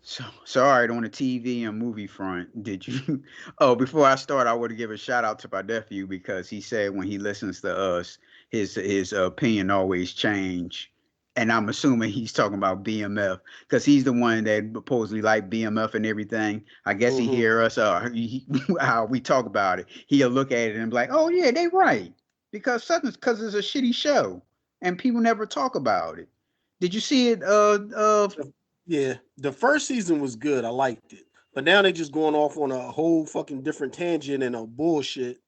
So all right, on the TV and movie front, did you? Oh, before I start, I want to give a shout out to my nephew because he said when he listens to us, his opinion always change, and I'm assuming he's talking about BMF because he's the one that supposedly like BMF and everything. I guess he Hmm. hear us how we talk about it. He'll look at it and be like, "Oh yeah, they right," because it's a shitty show and people never talk about it. Did you see it? Yeah, the first season was good. I liked it, but now they just going off on a whole fucking different tangent and a bullshit,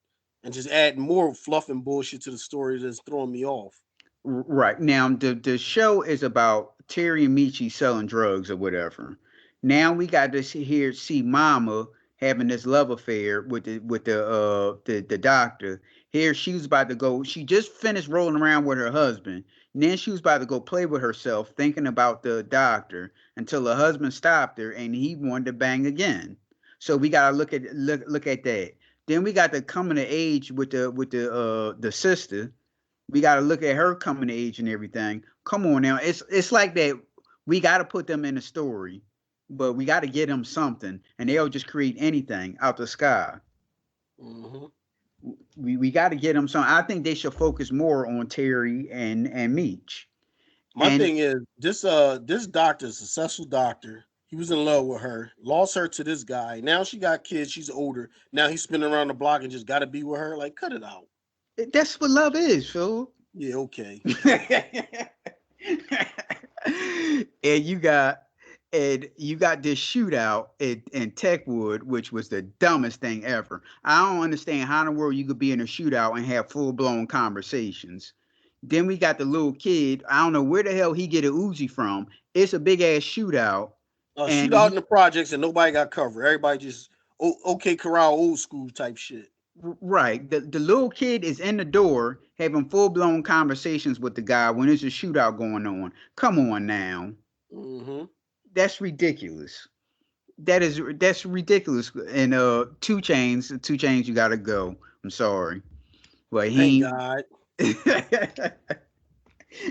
and just adding more fluff and bullshit to the story that's throwing me off. Right. Now the show is about Terry and Michi selling drugs or whatever. Now we got to see Mama having this love affair with the doctor. Here she was about to go. She just finished rolling around with her husband. And then she was about to go play with herself, thinking about the doctor until her husband stopped her and he wanted to bang again. So we gotta look at that. Then we got the coming of age with the sister. We got to look at her coming to age and everything. Come on now, it's like that. We got to put them in the story, but we got to get them something, and they'll just create anything out the sky. Hmm. We got to get them some. I think they should focus more on Terry and Meech. My And thing is this doctor, successful doctor. He was in love with her, lost her to this guy. Now she got kids. She's older. Now he's spinning around the block and just got to be with her. Like, cut it out. that's what love is, Phil. Yeah, okay. and you got you got this shootout in Techwood, which was the dumbest thing ever. I don't understand how in the world you could be in a shootout and have full blown conversations. Then we got the little kid. I don't know where the hell he get a Uzi from. It's a big ass shootout, and Shootout in the projects and nobody got covered. Everybody just okay corral old school type shit. right. The little kid is in the door having full blown conversations with the guy when there's a shootout going on. Come on now, Hmm. that's ridiculous. That's ridiculous. And two chains, you gotta go. I'm sorry, but Thank he God.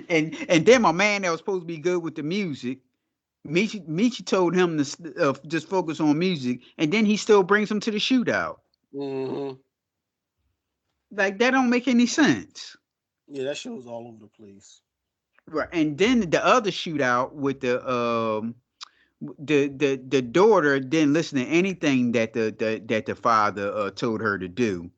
and then my man that was supposed to be good with the music, Michi told him to just focus on music, and then he still brings him to the shootout. Hmm. Like that don't make any sense. Yeah, that shit was all over the place. Right, and then the other shootout with the daughter didn't listen to anything that the father told her to do.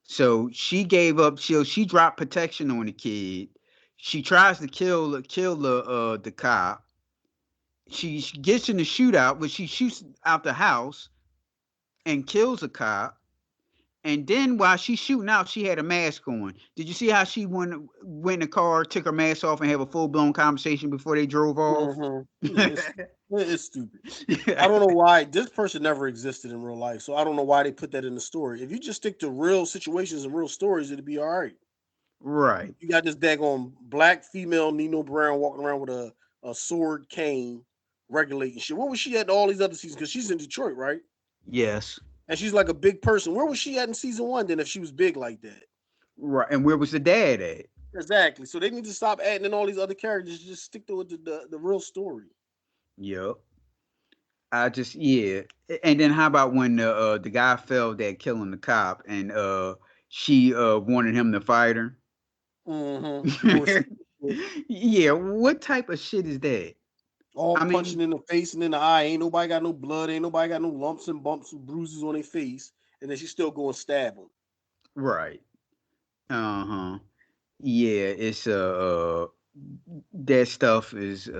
So she gave up. She dropped protection on the kid. She tries to kill the cop. She gets in the shootout, but she shoots out the house and kills a cop. And then while she's shooting out, she had a mask on. Did you see how she went in the car, took her mask off, and have a full blown conversation before they drove off? Hmm. Yeah, it's stupid. I don't know why this person never existed in real life, so I don't know why they put that in the story. If you just stick to real situations and real stories, it'd be all right. Right. You got this daggone black female Nino Brown walking around with a sword cane regulating shit. Where was she at in all these other seasons? Because she's in Detroit, right? Yes. And she's like a big person. Where was she at in season one then if she was big like that? Right. And where was the dad at? Exactly. So they need to stop adding in all these other characters. Just stick to the real story. Yep. I just yeah. And then how about when the guy fell that killing the cop and she wanted him to fight her? Mm-hmm. Bullshit. Yeah, what type of shit is that? All I punching mean, in the face and in the eye. Ain't nobody got no blood. Ain't nobody got no lumps and bumps and bruises on their face. And then she still going stab them. right. Uh-huh. Yeah, it's that stuff is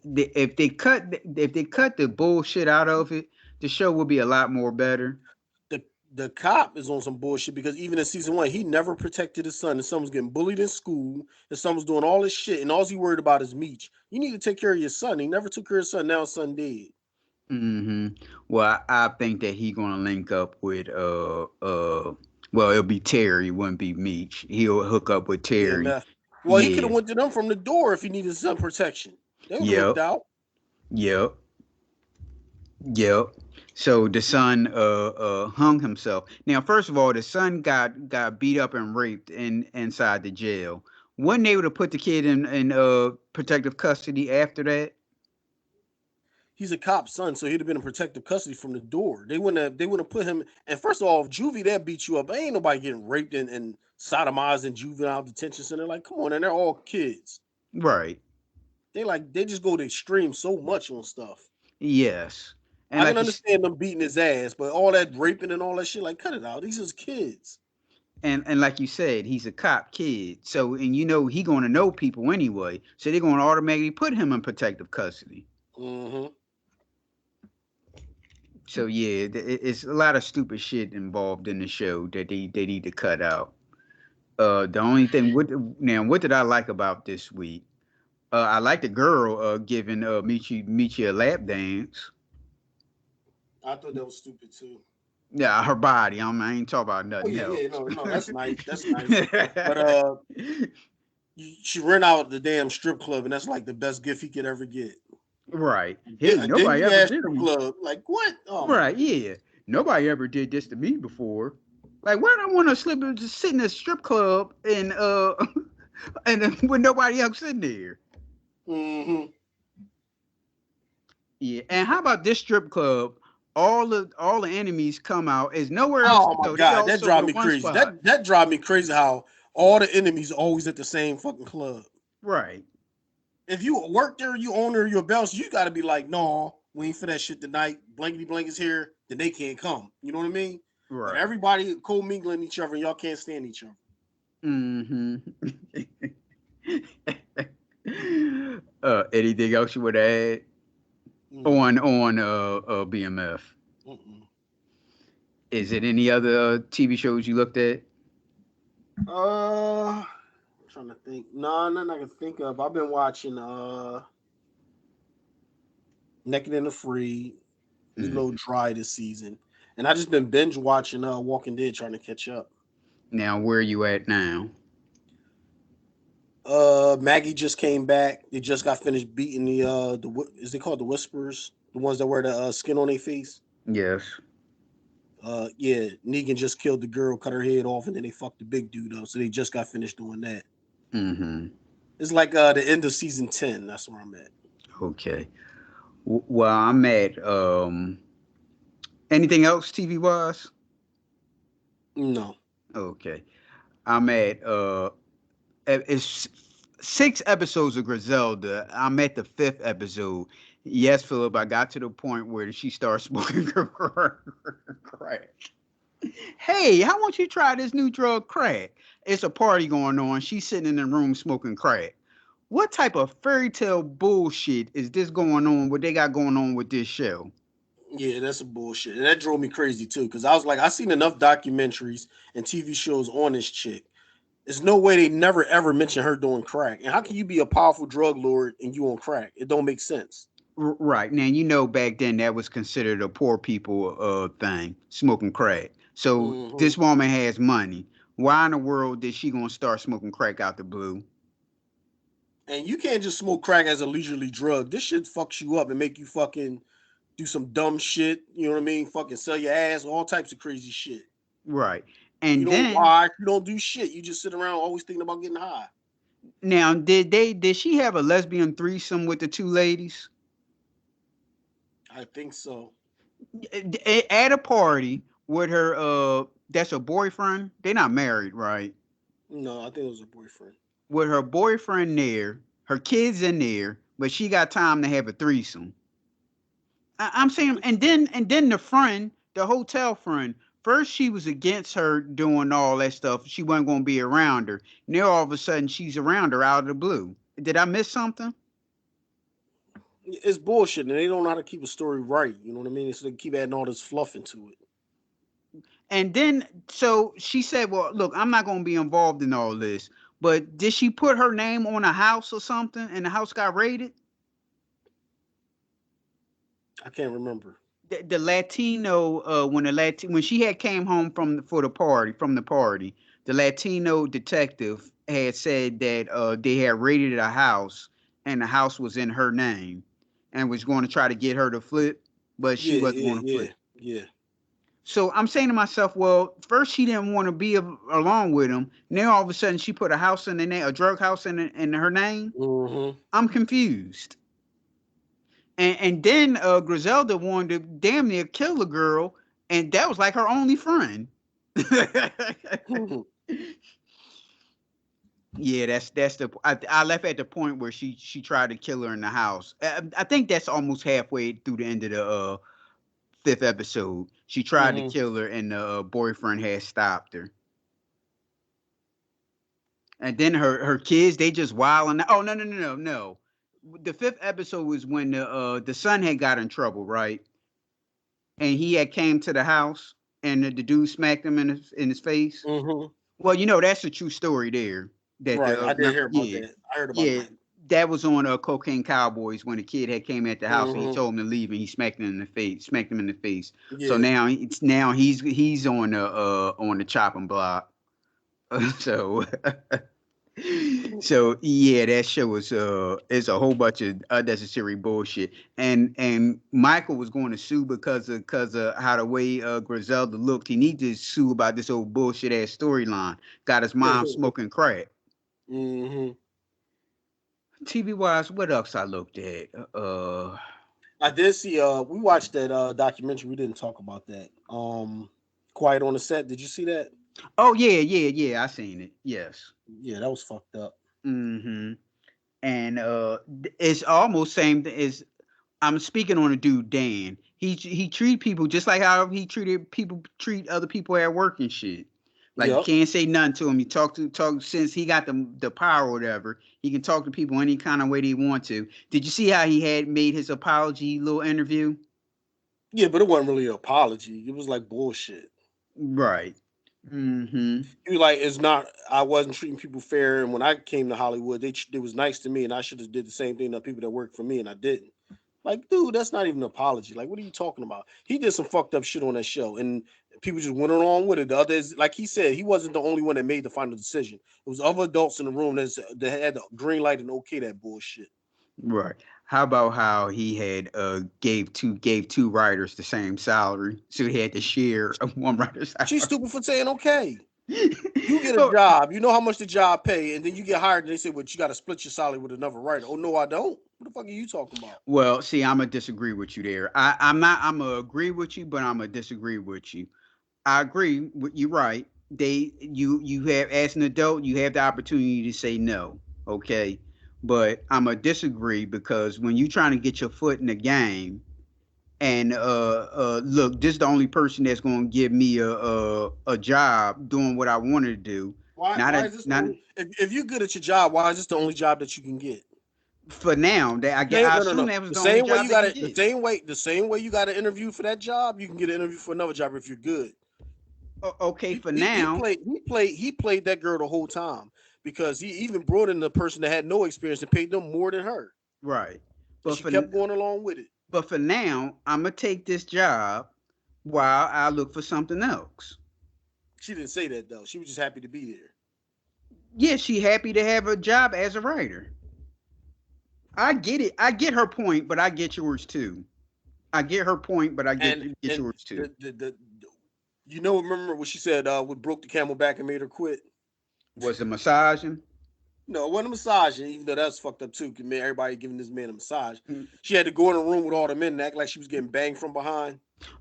if they cut the bullshit out of it, the show will be a lot more better. the the cop is on some bullshit because even in season one, he never protected his son. His son was getting bullied in school. His son was doing all this shit, and all he worried about is Meech. You need to take care of your son. He never took care of his son. Now his son dead. Hmm. Well, I think that he gonna link up with well, it'll be Terry, it wouldn't be Meech. He'll hook up with Terry. BMF. Well, he could Yeah. have went to them from the door if he needed some protection. They would have looked Yep. out. Yep. Yep. So the son hung himself. Now, first of all, the son got beat up and raped inside the jail. Wasn't able to put the kid in protective custody after that. he's a cop's son, so he'd have been in protective custody from the door. They wouldn't have put him. And first of all, if juvie that beat you up, ain't nobody getting raped and sodomized in juvenile detention center. Like, come on, and they're all kids. Right. They just go to extreme so much on stuff. Yes. And I can like understand them beating his ass, but all that raping and all that shit, like, cut it out. These are kids. and like you said, he's a cop kid. So and he gonna know people anyway. So they're gonna automatically put him in protective custody. Mm-hmm. So yeah, it's a lot of stupid shit involved in the show that they need to cut out. The only thing what did I like about this week? I like the girl giving Michi a lap dance. I thought that was stupid too. Yeah, her body. I ain't talking about Oh nothing yeah, else. yeah, no, that's nice. That's nice. But she ran out the damn strip club, and that's like the best gift he could ever get. Right. Hey, Yeah, a nobody dingy ever ass did strip me. club. Like what? Oh my Right, yeah. Nobody ever did this to me before. Like, why do I want to just sit in a strip club and and then with nobody else in there? Mm-hmm. Yeah. And how about this strip club? All the enemies come out. There's nowhere else Oh to my go. They god, that also go drive to me one crazy. spot. That drive me crazy how all the enemies always at the same fucking club. Right. If you work there, you owner your belts, you got to be like, no, we ain't for that shit tonight. Blankety blank is here, then they can't come. You know what I mean? But Right. everybody co-mingling each other, and y'all can't stand each other. Mm-hmm. Anything else you would add on BMF? Mm-mm. Is it any other TV shows you looked at? I'm trying to think. No, nothing I can think of. I've been watching Naked and Afraid. It's a little dry this season. And I just been binge watching Walking Dead trying to catch up. Now, where are you at now? Maggie just came back. They just got finished beating the is they called the Whisperers? The ones that wear the skin on their face? Yes. Yeah, Negan just killed the girl, cut her head off, and then they fucked the big dude up. So they just got finished doing that. Mm-hmm. It's like the end of season 10. That's where I'm at. Okay. Well, I'm at anything else TV wise? No. Okay. I'm at it's 6 episodes of Griselda. I'm at the 5th episode. Yes, Philip, I got to the point where she starts smoking crack. Hey, how won't you try this new drug, crack? It's a party going on. She's sitting in the room smoking crack. What type of fairy tale bullshit is this going on? What they got going on with this show? Yeah, that's a bullshit. And that drove me crazy too, because I was like, I seen enough documentaries and TV shows on this chick. There's no way they never ever mention her doing crack. And how can you be a powerful drug lord and you on crack? It don't make sense. Right now, back then that was considered a poor people thing, smoking crack. So Mm-hmm. this woman has money. Why in the world did she gonna start smoking crack out the blue? And you can't just smoke crack as a leisurely drug. This shit fucks you up and make you fucking do some dumb shit. You know what I mean? Fucking sell your ass, all types of crazy shit. Right. You And don't then watch, you don't do shit. You just sit around always thinking about getting high. now did she have a lesbian threesome with the two ladies? I think so. At a party with her that's her boyfriend. They're not married, right? No, I think it was her boyfriend. With her boyfriend there, her kids in there, but she got time to have a threesome. I'm saying, and then the hotel friend. First, she was against her doing all that stuff. She wasn't going to be around her. Now, all of a sudden, she's around her out of the blue. Did I miss something? It's bullshit, and they don't know how to keep a story right. You know what I mean? So they keep adding all this fluff into it. And then, so she said, "Well, look, I'm not going to be involved in all this." But did she put her name on a house or something, and the house got raided? I can't remember. The Latino when she had came home from the party, the Latino detective had said that they had raided a house and the house was in her name and was going to try to get her to flip, but she wasn't going to flip. Yeah. So I'm saying to myself, well, first she didn't want to be along with him. Now all of a sudden she put a house in the name, a drug house in her name. Mm-hmm. I'm confused. And then Griselda wanted to damn near kill the girl, and that was like her only friend. Yeah, that's the I left at the point where she tried to kill her in the house. I think that's almost halfway through the end of the fifth episode. She tried to Hmm. kill her, and the boyfriend had stopped her. And then her kids, they just wilding. Oh, no. The fifth episode was when the son had got in trouble, right? And he had came to the house, and the dude smacked him in his face. Hmm. Well, that's a true story there. That Right. I did hear about yeah, that. I heard about yeah, that. that was on Cocaine Cowboys when the kid had came at the house and he Hmm. told him to leave, and he smacked him in the face. So Yeah. now he's on the chopping block. So so yeah, that show was is a whole bunch of unnecessary bullshit. And Michael was going to sue because of how the way Griselda looked. He needed to sue about this old bullshit ass storyline. Got his mom smoking crack. Hmm. TV wise, what else I looked at? I did see. We watched that documentary. We didn't talk about that. Quiet on the Set. Did you see that? Oh yeah. I seen it. Yes. Yeah, that was fucked up. Mm-hmm. And it's almost same as I'm speaking on a dude, Dan. He treat people just like how he treat other people at work and shit. Like you Yep. can't say nothing to him. You talk since he got the power or whatever. He can talk to people any kind of way they want to. Did you see how he had made his apology little interview? Yeah, but it wasn't really an apology. It was like bullshit. Right. Mm-hmm. He was like, "It's not. I wasn't treating people fair, and when I came to Hollywood, they was nice to me, and I should have did the same thing to people that worked for me, and I didn't." Like, dude, that's not even an apology. Like, what are you talking about? He did some fucked up shit on that show, and people just went along with it. The others, like he said, he wasn't the only one that made the final decision. It was other adults in the room that had the green light and okay that bullshit. Right. How about how he had gave two writers the same salary, so he had to share one writer's She's salary. stupid for saying okay. You get a But job, you know how much the job pay, and then you get hired, and they say, "Well, you got to split your salary with another writer." Oh no, I don't. What the fuck are you talking about? well, see, I'm gonna disagree with you there. I'm not. I'm gonna agree with you, but I'm gonna disagree with you. I agree with you. Right? You have as an adult, you have the opportunity to say no. Okay, but I'm gonna disagree because when you're trying to get your foot in the game, and look, this is the only person that's gonna give me a job doing what I wanted to do. Why? Not Why a is this the not only? If you're good at your job, why is this the only job that you can get? for now. That I get. Same, I no, no, assume no. that was The the only same way job you they got can it. get. The same way you got to interview for that job, you can get an interview for another job if you're good. Okay, He, for he, he now, played he played he played that girl the whole time because he even brought in the person that had no experience and paid them more than her, right? and But she for kept going along with it. but for now, I'm gonna take this job while I look for something else. She didn't say that though. She was just happy to be there. Yeah, she happy to have a job as a writer. I get it. I get her point, but I get yours too. I get her point, but I get And yours too. the you know, remember what she said? What broke the camel back and made her quit? Was the massaging? No, it wasn't a massage, even though that's fucked up too. Man, everybody giving this man a massage. Mm. She had to go in a room with all the men and act like she was getting banged from behind.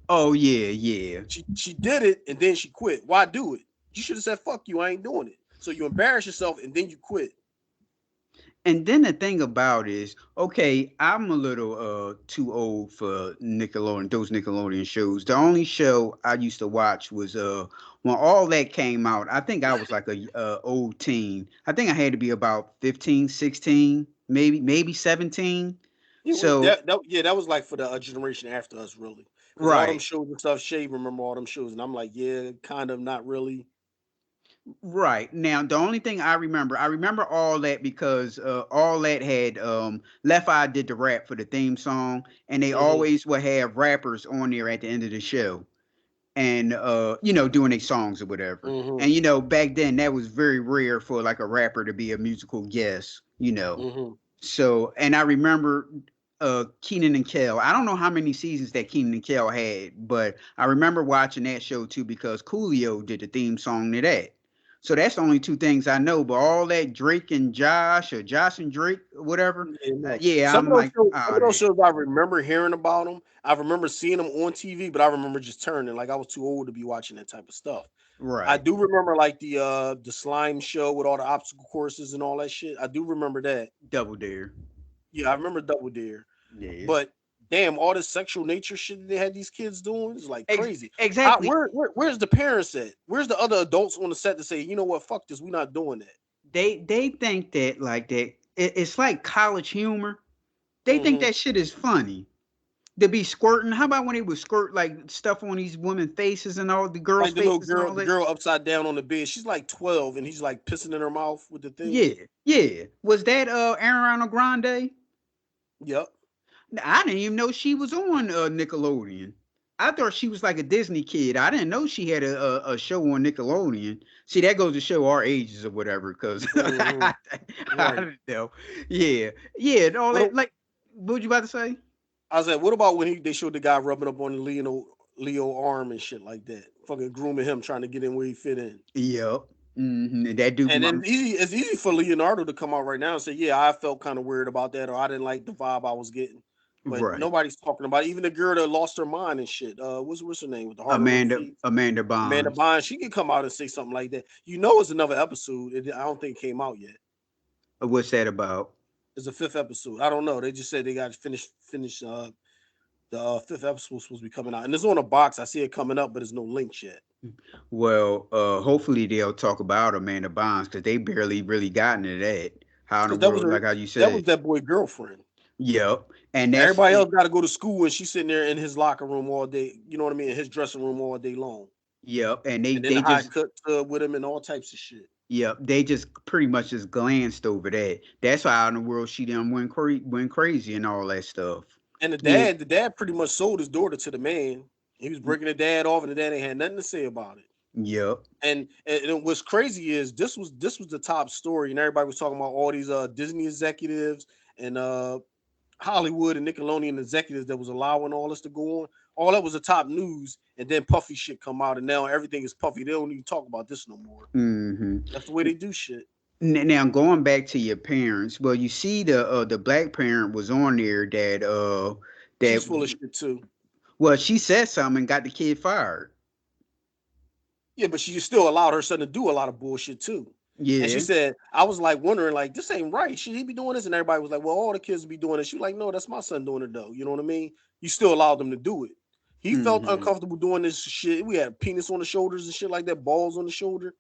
Oh yeah. She did it and then she quit. Why do it? You should have said fuck you. I ain't doing it. So you embarrass yourself and then you quit. And then the thing about is, okay, I'm a little too old for Nickelodeon, those Nickelodeon shows. The only show I used to watch was when all that came out. I think I was like a old teen. I think I had to be about 15, 16, maybe 17. Yeah, So yeah, that was like for the generation after us, really, because all them right. shows and stuff. Shay remember all them shows, and I'm like, yeah, kind of, not really. Right. Now, the only thing I remember all that because all that had Left Eye did the rap for the theme song, and they Hmm. always would have rappers on there at the end of the show, and doing their songs or whatever. Hmm. And back then that was very rare for like a rapper to be a musical guest. Hmm. So, and I remember Keenan and Kel. I don't know how many seasons that Keenan and Kel had, but I remember watching that show too because Coolio did the theme song to that. So that's the only two things I know. But all that Drake and Josh or Josh and Drake, whatever. Yeah, no. Yeah, I'm like, Some oh, of those shows I remember hearing about them. I remember seeing them on TV, but I remember just turning like I was too old to be watching that type of stuff. I right. do remember like the slime show with all the obstacle courses and all that shit. I do remember that. Double Dare. Yeah, I remember Double Dare. Yeah. But damn, all this sexual nature shit that they had these kids doing is like crazy. How Exactly. where's the parents at? Where's the other adults on the set to say, you know what, fuck this, we're not doing that. They think that like that it's like college humor. They think Mm-hmm. that shit is funny. To be squirting. How about when they would squirt like stuff on these women faces and all the girls' Like the little faces and girl, all the that? girl upside down on the bed. She's like 12 and he's like pissing in her mouth with the thing. Yeah, yeah. Was that Ariana Grande? Yep. I didn't even know she was on Nickelodeon. I thought she was like a Disney kid. I didn't know she had a show on Nickelodeon. See, that goes to show our ages or whatever, because Mm-hmm. I Right. don't know. Yeah, yeah, and all What that. Like, what you about to say? I was like, what about when they showed the guy rubbing up on Leo arm and shit like that? Fucking grooming him, trying to get in where he fit in. Yep. That dude, And then it's easy for Leonardo to come out right now and say, yeah, I felt kind of weird about that, or I didn't like the vibe I was getting. But right? nobody's talking about it. Even the girl that lost her mind and shit. What's her name with the heart on her face? Amanda Amanda Bonds. Bynes. She can come out and say something like that. You know, it's another episode. I don't think it came out yet. What's that about? It's a fifth episode. I don't know. They just said they got to finish. The fifth episode supposed to be coming out, and it's on a box. I see it coming up, but there's no links yet. Well, hopefully they'll talk about Amanda Bonds because they barely really got into that. How in the Because that was world, like how you that was said, that boy girlfriend. yep. And that's Everybody else got to go to school, and she's sitting there in his locker room all day. You know what I mean? In his dressing room all day long, yep. And they and then they the high just cut tub with him and all types of shit. yep. They just pretty much just glanced over that. That's how in the world she done went crazy and all that stuff. And Yeah. the dad pretty much sold his daughter to the man. He was breaking the dad off, and the dad ain't had nothing to say about it. Yep. And what's crazy is this was the top story, and everybody was talking about all these Disney executives and Hollywood and Nickelodeon executives that was allowing all this to go on. All that was the top news, and then Puffy shit come out, and now everything is Puffy. They don't even talk about this no more. hmm That's the way they do shit. Now going back to your parents, well, you see the black parent was on there that that She's full of shit too. well she said something and got the kid fired. Yeah, but she still allowed her son to do a lot of bullshit too. And she Yeah. said, I was like wondering, like, this ain't right. Should he be doing this? And everybody was like, well, all the kids be doing it. She was like, no, that's my son doing it though. You know what I mean? You still allowed them to do it. He felt hmm uncomfortable doing this shit. We had penis on the shoulders and shit like that, balls on the shoulder.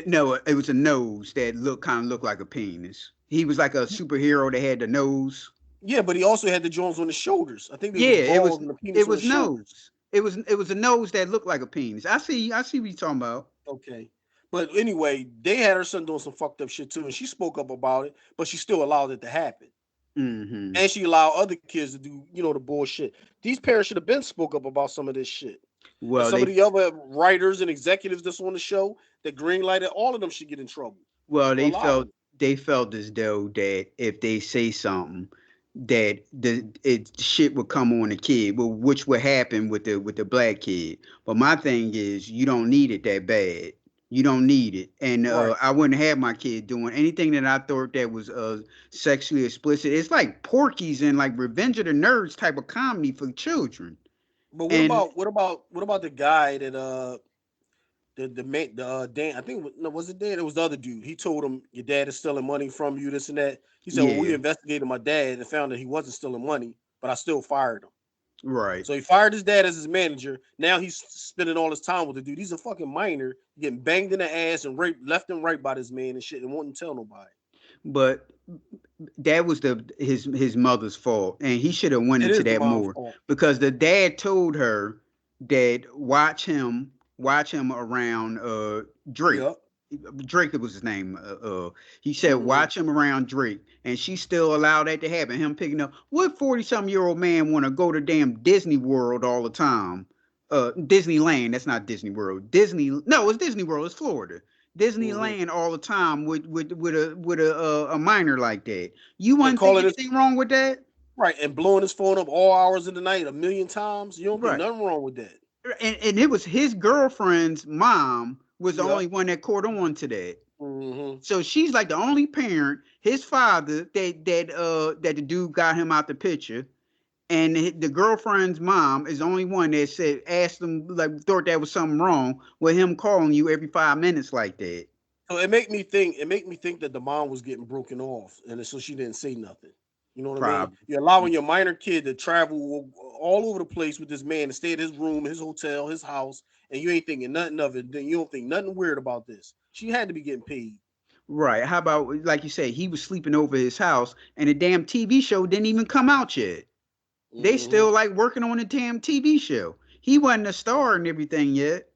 No, it was a nose that looked like a penis. He was like a superhero that had the nose. Yeah, but he also had the Jones on the shoulders. I think there Yeah, was balls and the penis it on the was shoulders. nose. It was a nose that looked like a penis. I see what you're talking about. Okay. But anyway, they had her son doing some fucked up shit too, and she spoke up about it, but she still allowed it to happen. hmm And she allowed other kids to do, the bullshit. These parents should have been spoke up about some of this shit. And Well, some of the other writers and executives that's on the show that greenlighted, all of them should get in trouble for they allowing felt it. they felt as though that if they say something that it shit would come on the kid, well, which would happen with the black kid. But my thing is, you don't need it that bad. You don't need it, and Right. I wouldn't have my kid doing anything that I thought that was sexually explicit. It's like Porky's and like Revenge of the Nerds type of comedy for children. But what And about the guy that Dan, I think no, was it Dan? It was the other dude. He told him your dad is stealing money from you, this and that. He said, well, we yeah, investigated my dad and found that he wasn't stealing money, but I still fired him. right. So he fired his dad as his manager. Now he's spending all his time with the dude. He's a fucking minor, getting banged in the ass and raped left and right by this man and shit, and won't tell nobody. But that was his mother's fault, and he should have went It into is the that mom's more fault. because the dad told her that watch him around Drake. Yep. Drake was his name. He said Mm-hmm. watch him around Drake, and she still allowed that to happen. Him picking up what 40-something-year-old man want to go to damn Disney World all the time. Disneyland. That's not Disney World. No, it's Disney World. It's Florida. Mm-hmm. Disneyland all the time with a minor like that. You And wouldn't think calling it anything wrong with that, right and blowing his phone up all hours of the night a million times. You don't think right? nothing wrong with that. And it was his girlfriend's mom was the Yep. only one that caught on to that. Mm-hmm. So she's like the only parent. His father, that the dude got him out the picture, and the girlfriend's mom is the only one that said asked him, like, thought that was something wrong with him calling you every 5 minutes like that. So it made me think. It made me think that the mom was getting broken off, and so she didn't say nothing. You know what I mean? Probably. You're allowing your minor kid to travel all over the place with this man and stay at his room, his hotel, his house, and you ain't thinking nothing of it. Then you don't think nothing weird about this. She had to be getting paid. Right. How about, like you say, he was sleeping over his house and the damn TV show didn't even come out yet. They Mm-hmm. still like working on the damn TV show. He wasn't a star and everything yet.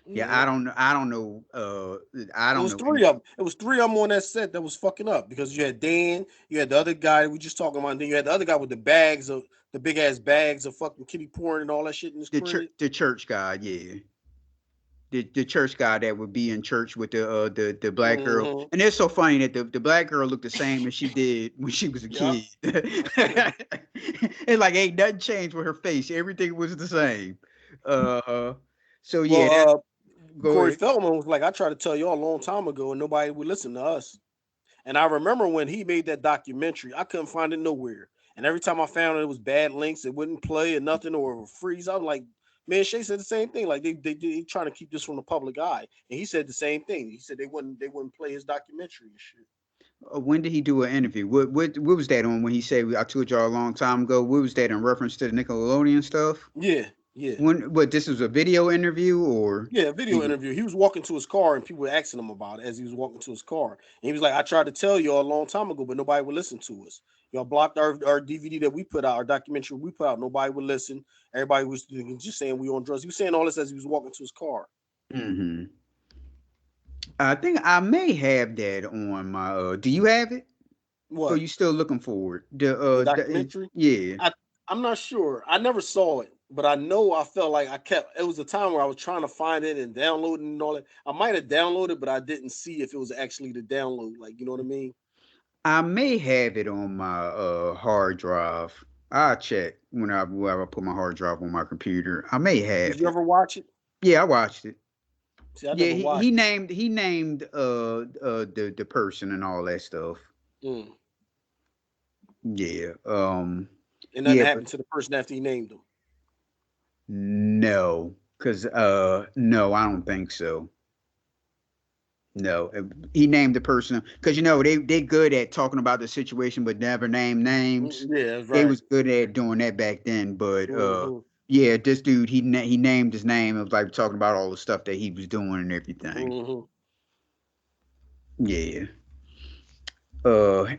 Yeah, Yeah. I don't know. I It don't was know three any. of them. It was three of them on that set that was fucking up because you had Dan, you had the other guy we just talking about, and then you had the other guy with the big ass bags of fucking kitty porn and all that shit in his crib. The church guy, yeah. The church guy that would be in church with the black girl. Mm-hmm. And it's so funny that the black girl looked the same as she did when she was a Yep. kid. It like ain't nothing changed with her face. Everything was the same. Uh so yeah, that Well, go Corey ahead. Feldman was like, I tried to tell y'all a long time ago, and nobody would listen to us. And I remember when he made that documentary, I couldn't find it nowhere. And every time I found it, it was bad links. It wouldn't play or nothing or freeze. I was like, man, Shay said the same thing. Like they trying to keep this from the public eye. And he said the same thing. He said they wouldn't play his documentary and shit. When did he do an interview? What was that on when he said I told y'all a long time ago? What was that in reference to the Nickelodeon stuff? Yeah, yeah. When what this was a video interview or Yeah, he video was interview. He was walking to his car and people were asking him about it as he was walking to his car. And he was like, I tried to tell y'all a long time ago, but nobody would listen to us. Y'all blocked our DVD that we put out, our documentary we put out. Nobody would listen. Everybody was just saying we on drugs. He was saying all this as he was walking to his car. hmm I think I may have that on my do you have it? Or What? you still looking for it? The documentary? Yeah. I I'm not sure. I never saw it, but I know I felt like I kept it was a time where I was trying to find it and download it and all that. I might have downloaded, but I didn't see if it was actually the download. Like, you know what I mean? I may have it on my hard drive. I'll check whenever I put my hard drive on my computer. I may Did have you it. ever watch it? Yeah, I watched it. See, I Yeah, never watched it. he named the person and all that stuff. Mm. Yeah. And nothing Yeah, but happened to the person after he named them. no, because no, I don't think so. No, he named the person because they good at talking about the situation but never name names. Yeah, that's They right. was good at doing that back then, but Hmm. yeah, this dude he named his name. It was like talking about all the stuff that he was doing and everything. Hmm. Yeah.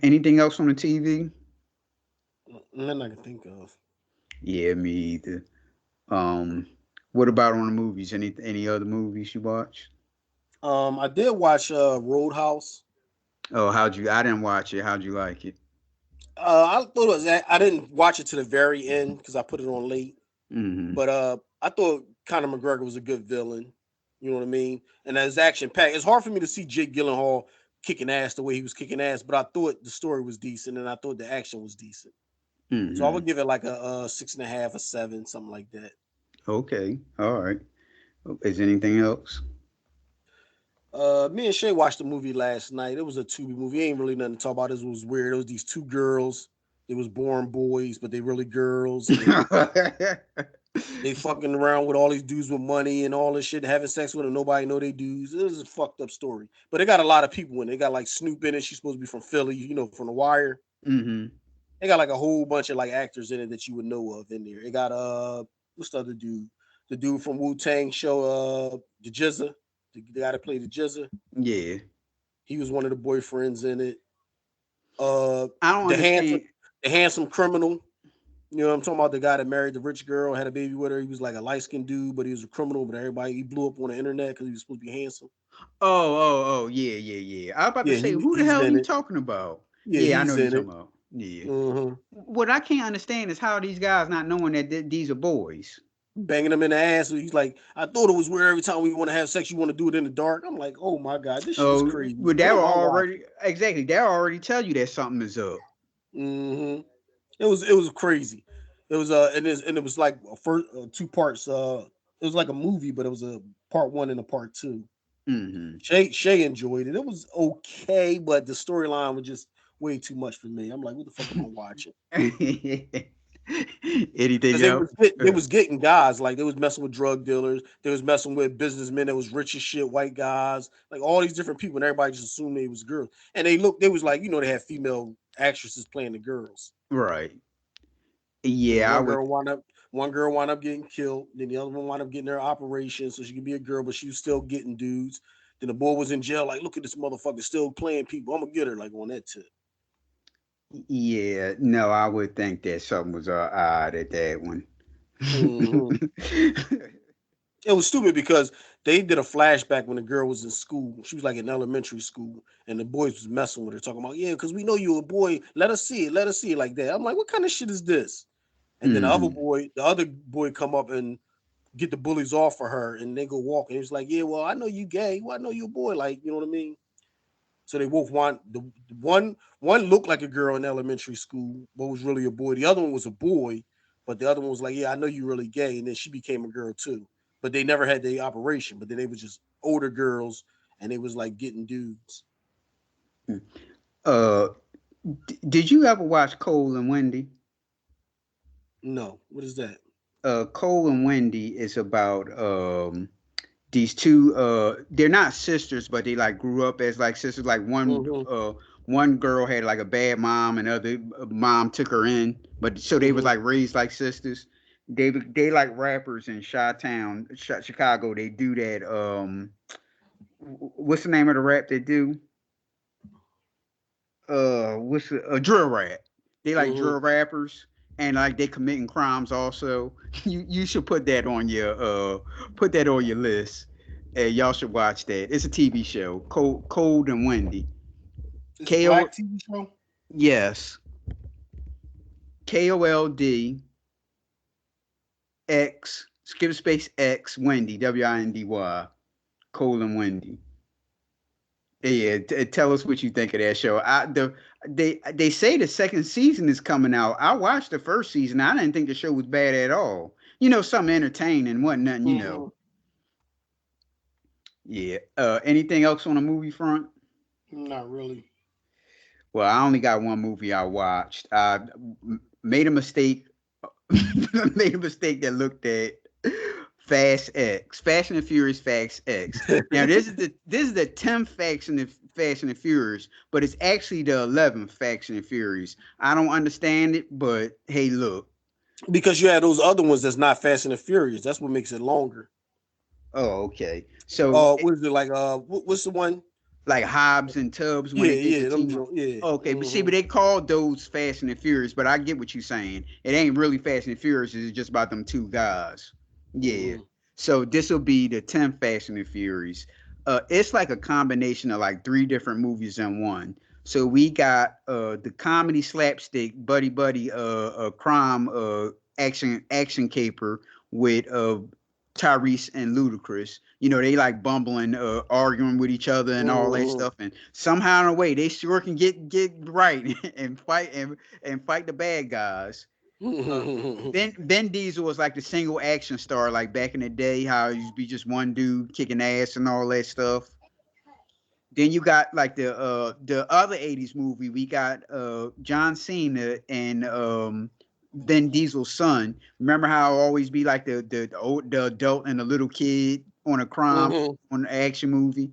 Anything else on the TV? Nothing I can think of. Yeah, me either. Um, what about on the movies? Any other movies you watch? I did watch Roadhouse. Oh, I didn't watch it. How'd you like it? I thought it was. I didn't watch it to the very end because I put it on late. Mm-hmm. But I thought Conor McGregor was a good villain. You know what I mean? And as action packed, it's hard for me to see Jake Gyllenhaal kicking ass the way he was kicking ass. But I thought the story was decent, and I thought the action was decent. So I Mm-hmm. would give it like a 6.5, a 7, something like that. Okay. All right. Is anything else? Me and Shay watched the movie last night. It was a Tubi movie. Ain't really nothing to talk about. This was weird. It was these two girls. They was born boys, but they really girls, and they fucking around with all these dudes with money and all this shit, having sex with them. Nobody know they dudes. It was a fucked up story. But they got a lot of people in it. They got like Snoop in it. She's supposed to be from Philly, from The Wire. Mm-hmm. They got like a whole bunch of like actors in it that you would know of in there. They got what's the other dude? The dude from Wu Tang show, the Jizza, the guy that played the Jizza. Yeah. He was one of the boyfriends in it. Uh, I don't the handsome, understand. the handsome criminal. You know what I'm talking about? The guy that married the rich girl, had a baby with her. He was like a light skinned dude, but he was a criminal. But everybody, he blew up on the internet because he was supposed to be handsome. Oh, yeah, yeah, yeah. I was about to Yeah, say, who the he's hell are in you it. talking about? Yeah, Yeah, I know he's who you're in it. talking about. Yeah. Hmm. What I can't understand is how these guys not knowing that these are boys. Banging him in the ass. So he's like, I thought it was where every time we want to have sex, you want to do it in the dark. I'm like, oh my god, this shit is Oh, crazy. but What that will am I already watching? exactly. That already tell you that something is up. Hmm. It was crazy. It was and it was like a first 2 parts. It was like a movie, but it was a part 1 and a part 2. Mm-hmm. Shay enjoyed it. It was okay, but the storyline was just way too much for me. I'm like, what the fuck am I watching? Anything Because else? they was getting guys, like they was messing with drug dealers, they was messing with businessmen that was rich as shit, white guys, like all these different people, and everybody just assumed they was girls. And they was like, they had female actresses playing the girls. Right. And Yeah, I would. one girl wound up getting killed, then the other one wound up getting their operation so she could be a girl, but she was still getting dudes. Then the boy was in jail, like, look at this motherfucker still playing people. I'm gonna get her, like, on that tip. Yeah, no, I would think that something was odd at that one. Mhm. It was stupid because they did a flashback when the girl was in school. She was like in elementary school, and the boys was messing with her, talking about, yeah, because we know you a boy. Let us see it like that. I'm like, what kind of shit is this? And then Hmm. the other boy come up and get the bullies off for her, and they go walk, and he's like, yeah, well, I know you gay. Well, I know you a boy, like, you know what I mean? So they both want the one looked like a girl in elementary school, but was really a boy. The other one was a boy, but the other one was like, yeah, I know you really gay, and then she became a girl too. But they never had the operation. But then they was just older girls, and they was like getting dudes. Uh, did you ever watch Cole and Wendy? No, what is that? Cole and Wendy is about these two. They're not sisters, but they like grew up as like sisters. Like Mm-hmm, one girl had like a bad mom, and other mom took her in, but so they was mm-hmm. like raised like sisters. They like rappers in Chi-Town, Chicago. They do that. What's the name of the rap they do? What's a drill rap? They like Mm-hmm. drill rappers, and like they committing crimes also. You should put that on your list. And y'all should watch that. It's a TV show, Cold and Wendy. It's a Ko black TV show. yes, KOLD X skip space X Wendy WINDY Cold and Wendy. Yeah, tell us what you think of that show. They say the second season is coming out. I watched the first season. I didn't think the show was bad at all. Something entertaining, wasn't nothing. Mm-hmm. Yeah. Anything else on the movie front? Not really. Well, I only got one movie I watched. I made a mistake. Made a mistake that looked at Fast X, Fast and Furious Fast X. Now this is the 10th Fast and Furious, but it's actually the 11th Fast and Furious. I don't understand it, but hey, look. Because you had those other ones that's not Fast and the Furious. That's what makes it longer. Oh, okay. So What is it like? What's the one? like Hobbs and Tubbs when Yeah, they did the yeah, them team up. joint, yeah. Okay, but see, Mm-hmm. but they called those Fast and the Furious, but I get what you're saying. It ain't really Fast and Furious, it's just about them two guys. Yeah. Mm-hmm. So this will be the 10th Fast and the Furious. It's like a combination of like three different movies in one. So we got the comedy slapstick buddy crime action caper with Tyrese and Ludacris. They like bumbling, arguing with each other and all that Mm-hmm. stuff. And somehow in a way, they sure can get right and fight the bad guys. Uh, Ben Diesel was like the single action star, like back in the day, how he used to be just one dude kicking ass and all that stuff. Then you got like the other '80s movie. We got John Cena and Vin Diesel's son. Remember how it always be like the adult and the little kid on a crime Mm-hmm. on an action movie.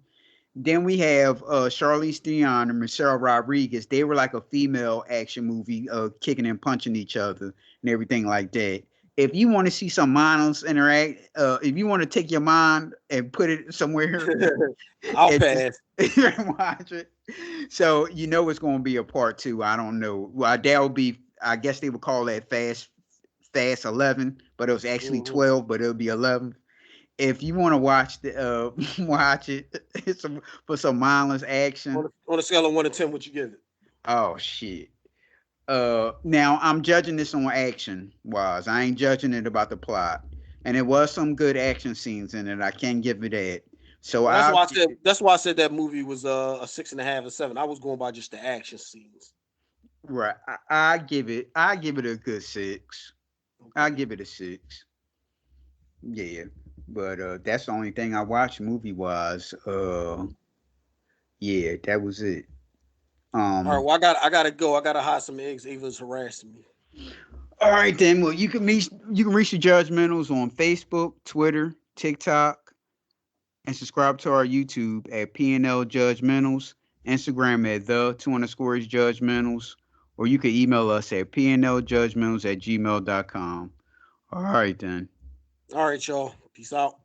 Then we have Charlize Theron and Michelle Rodriguez. They were like a female action movie, kicking and punching each other and everything like that. If you want to see some mindless interact, if you want to take your mind and put it somewhere I'll and just pass. watch it, so it's going to be a part two. I don't know. Well, that will be. I guess they would call that Fast 11, but it was actually Mm-hmm. 12, but it'll be 11. If you want to watch watch it, for some mindless action. On a scale of 1 to 10, what you give it? Oh shit. Now I'm judging this on action wise. I ain't judging it about the plot. And it was some good action scenes in it. I can give it that. So Well, I'll give it that's why I said that movie was a 6.5 or 7. I was going by just the action scenes. right. I give it a good 6. I Okay. give it a 6. Yeah. But that's the only thing I watched movie wise. Yeah, that was it. All right, Um, well, I gotta go. I gotta hide some eggs. Ava's harassing me. all right then. Well, you can reach the Judgementals on Facebook, Twitter, TikTok, and subscribe to our YouTube at PNL Judgementals, Instagram at the _is Judgementals, or you can email us at pnljudgmentals@gmail.com. All right then. All right, y'all. Peace out.